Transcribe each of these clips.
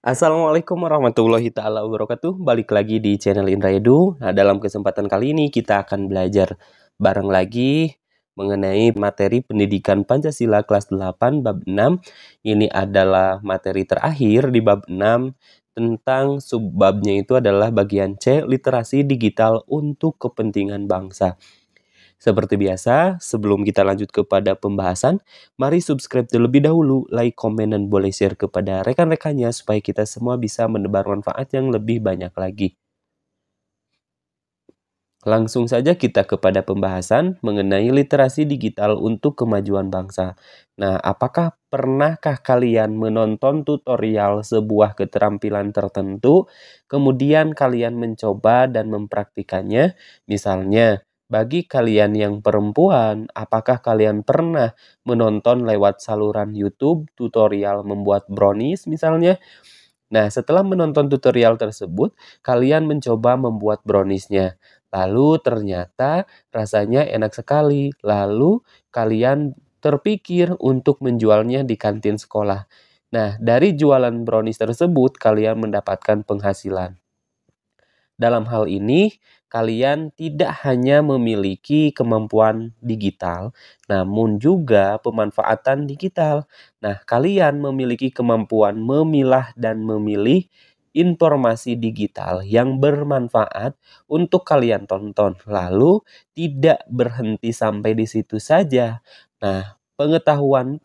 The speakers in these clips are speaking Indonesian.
Assalamualaikum warahmatullahi taala wabarakatuh. Balik lagi di channel Indra Edu. Nah, dalam kesempatan kali ini kita akan belajar bareng lagi mengenai materi pendidikan Pancasila kelas 8 bab 6. Ini adalah materi terakhir di bab 6 tentang subbabnya itu adalah bagian C, literasi digital untuk kepentingan bangsa. Seperti biasa, sebelum kita lanjut kepada pembahasan, mari subscribe terlebih dahulu, like, komen, dan boleh share kepada rekan-rekannya supaya kita semua bisa menebar manfaat yang lebih banyak lagi. Langsung saja kita kepada pembahasan mengenai literasi digital untuk kemajuan bangsa. Nah, apakah pernahkah kalian menonton tutorial sebuah keterampilan tertentu, kemudian kalian mencoba dan mempraktikannya? Misalnya, bagi kalian yang perempuan, apakah kalian pernah menonton lewat saluran YouTube tutorial membuat brownies misalnya? Nah, setelah menonton tutorial tersebut, kalian mencoba membuat browniesnya. Lalu ternyata rasanya enak sekali. Lalu kalian terpikir untuk menjualnya di kantin sekolah. Nah, dari jualan brownies tersebut, kalian mendapatkan penghasilan. Dalam hal ini, kalian tidak hanya memiliki kemampuan digital, namun juga pemanfaatan digital. Nah, kalian memiliki kemampuan memilah dan memilih informasi digital yang bermanfaat untuk kalian tonton. Lalu, tidak berhenti sampai di situ saja. Nah, pengetahuan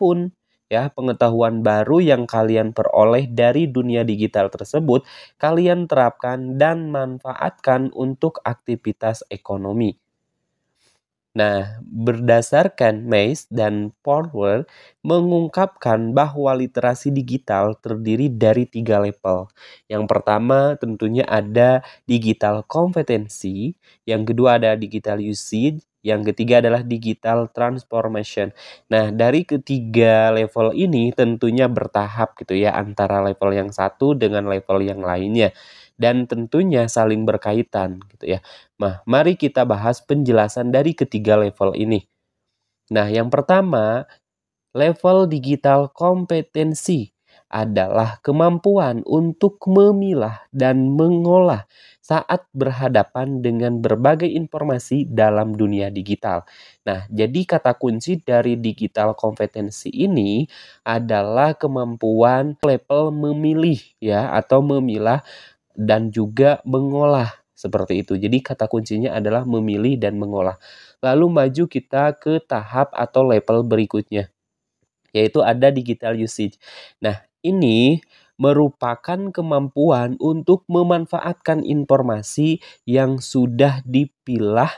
baru yang kalian peroleh dari dunia digital tersebut kalian terapkan dan manfaatkan untuk aktivitas ekonomi. Nah, berdasarkan Mays dan Forward mengungkapkan bahwa literasi digital terdiri dari 3 level. Yang pertama tentunya ada digital kompetensi, yang kedua ada digital usage, yang ketiga adalah digital transformation. Nah, dari ketiga level ini tentunya bertahap gitu ya antara level yang satu dengan level yang lainnya dan tentunya saling berkaitan gitu ya. Nah, mari kita bahas penjelasan dari ketiga level ini. Nah, yang pertama, level digital kompetensi adalah kemampuan untuk memilah dan mengolah saat berhadapan dengan berbagai informasi dalam dunia digital. Nah, jadi kata kunci dari digital kompetensi ini adalah kemampuan level memilih ya atau memilah dan juga mengolah seperti itu. Jadi kata kuncinya adalah memilih dan mengolah. Lalu maju kita ke tahap atau level berikutnya, yaitu ada digital usage. Nah, ini merupakan kemampuan untuk memanfaatkan informasi yang sudah dipilah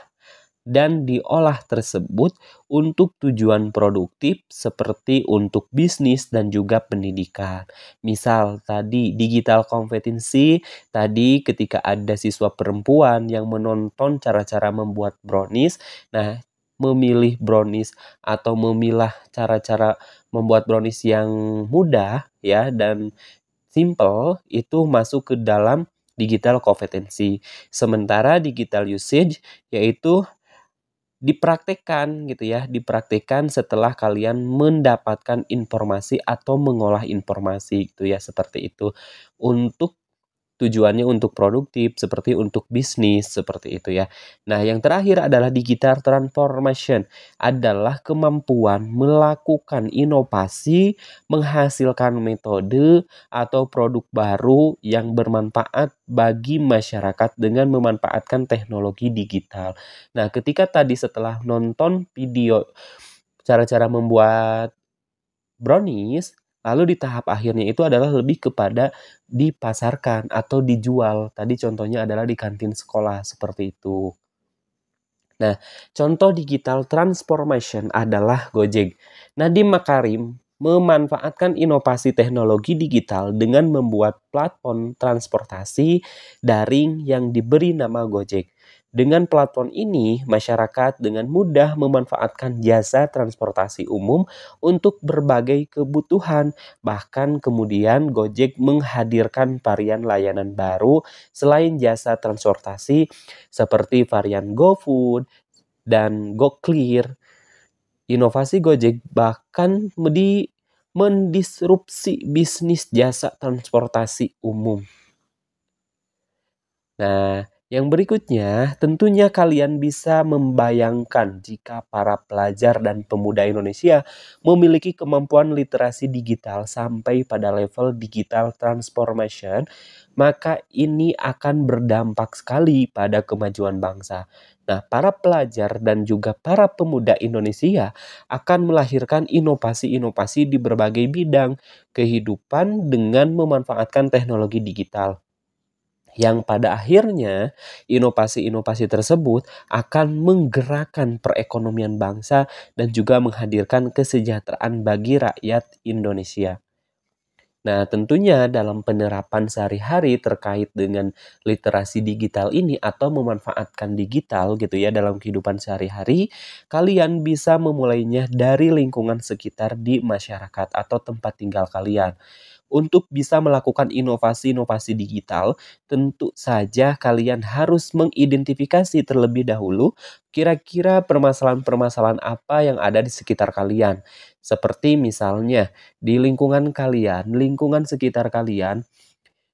dan diolah tersebut untuk tujuan produktif seperti untuk bisnis dan juga pendidikan. Misal tadi digital kompetensi, tadi ketika ada siswa perempuan yang menonton cara-cara membuat brownies, nah memilih brownies atau memilah cara-cara membuat brownies yang mudah ya dan simple itu masuk ke dalam digital kompetensi. Sementara digital usage yaitu dipraktekkan gitu ya, dipraktekkan setelah kalian mendapatkan informasi atau mengolah informasi gitu ya, seperti itu. Untuk tujuannya untuk produktif, seperti untuk bisnis, seperti itu ya. Nah, yang terakhir adalah digital transformation, adalah kemampuan melakukan inovasi, menghasilkan metode atau produk baru yang bermanfaat bagi masyarakat dengan memanfaatkan teknologi digital. Nah, ketika tadi setelah nonton video cara-cara membuat brownies, lalu di tahap akhirnya itu adalah lebih kepada dipasarkan atau dijual. Tadi contohnya adalah di kantin sekolah, seperti itu. Nah, contoh digital transformation adalah Gojek. Nadiem Makarim memanfaatkan inovasi teknologi digital dengan membuat platform transportasi daring yang diberi nama Gojek. Dengan platform ini, masyarakat dengan mudah memanfaatkan jasa transportasi umum untuk berbagai kebutuhan. Bahkan kemudian Gojek menghadirkan varian layanan baru selain jasa transportasi seperti varian GoFood dan GoClear. Inovasi Gojek bahkan mendisrupsi bisnis jasa transportasi umum. Nah, yang berikutnya, tentunya kalian bisa membayangkan jika para pelajar dan pemuda Indonesia memiliki kemampuan literasi digital sampai pada level digital transformation, maka ini akan berdampak sekali pada kemajuan bangsa. Nah, para pelajar dan juga para pemuda Indonesia akan melahirkan inovasi-inovasi di berbagai bidang kehidupan dengan memanfaatkan teknologi digital, yang pada akhirnya inovasi-inovasi tersebut akan menggerakkan perekonomian bangsa dan juga menghadirkan kesejahteraan bagi rakyat Indonesia. Nah, tentunya dalam penerapan sehari-hari terkait dengan literasi digital ini atau memanfaatkan digital gitu ya dalam kehidupan sehari-hari, kalian bisa memulainya dari lingkungan sekitar di masyarakat atau tempat tinggal kalian. Untuk bisa melakukan inovasi-inovasi digital, tentu saja kalian harus mengidentifikasi terlebih dahulu kira-kira permasalahan-permasalahan apa yang ada di sekitar kalian. Seperti misalnya di lingkungan kalian, lingkungan sekitar kalian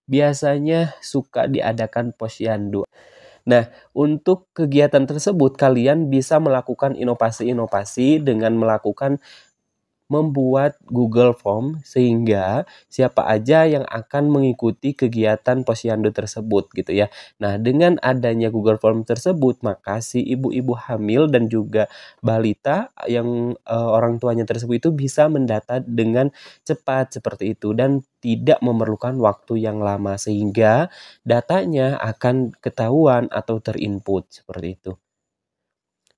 biasanya suka diadakan posyandu. Nah, untuk kegiatan tersebut kalian bisa melakukan inovasi-inovasi dengan membuat Google Form sehingga siapa aja yang akan mengikuti kegiatan posyandu tersebut gitu ya. Nah, dengan adanya Google Form tersebut, maka si ibu-ibu hamil dan juga balita yang orang tuanya tersebut itu bisa mendata dengan cepat seperti itu dan tidak memerlukan waktu yang lama sehingga datanya akan ketahuan atau terinput seperti itu.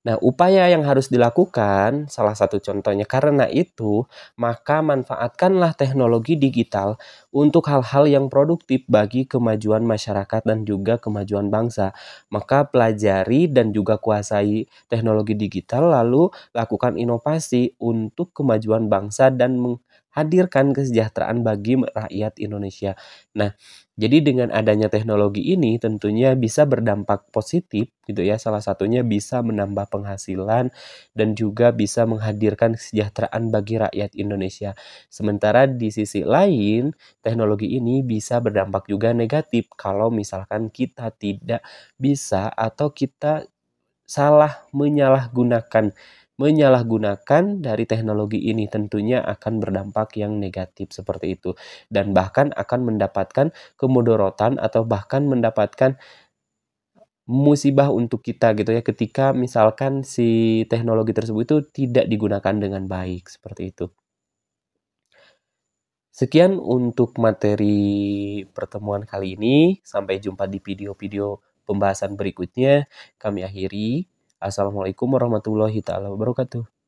Nah, upaya yang harus dilakukan, salah satu contohnya karena itu, maka manfaatkanlah teknologi digital untuk hal-hal yang produktif bagi kemajuan masyarakat dan juga kemajuan bangsa. Maka pelajari dan juga kuasai teknologi digital, lalu lakukan inovasi untuk kemajuan bangsa dan menghadirkan kesejahteraan bagi rakyat Indonesia. Nah, jadi dengan adanya teknologi ini tentunya bisa berdampak positif gitu ya. Salah satunya bisa menambah penghasilan dan juga bisa menghadirkan kesejahteraan bagi rakyat Indonesia. Sementara di sisi lain, teknologi ini bisa berdampak juga negatif kalau misalkan kita tidak bisa atau kita salah menyalahgunakan dari teknologi ini, tentunya akan berdampak yang negatif seperti itu dan bahkan akan mendapatkan kemudorotan atau bahkan mendapatkan musibah untuk kita gitu ya ketika misalkan si teknologi tersebut itu tidak digunakan dengan baik seperti itu. Sekian untuk materi pertemuan kali ini. Sampai jumpa di video-video pembahasan berikutnya. Kami akhiri. Assalamualaikum warahmatullahi taala wabarakatuh.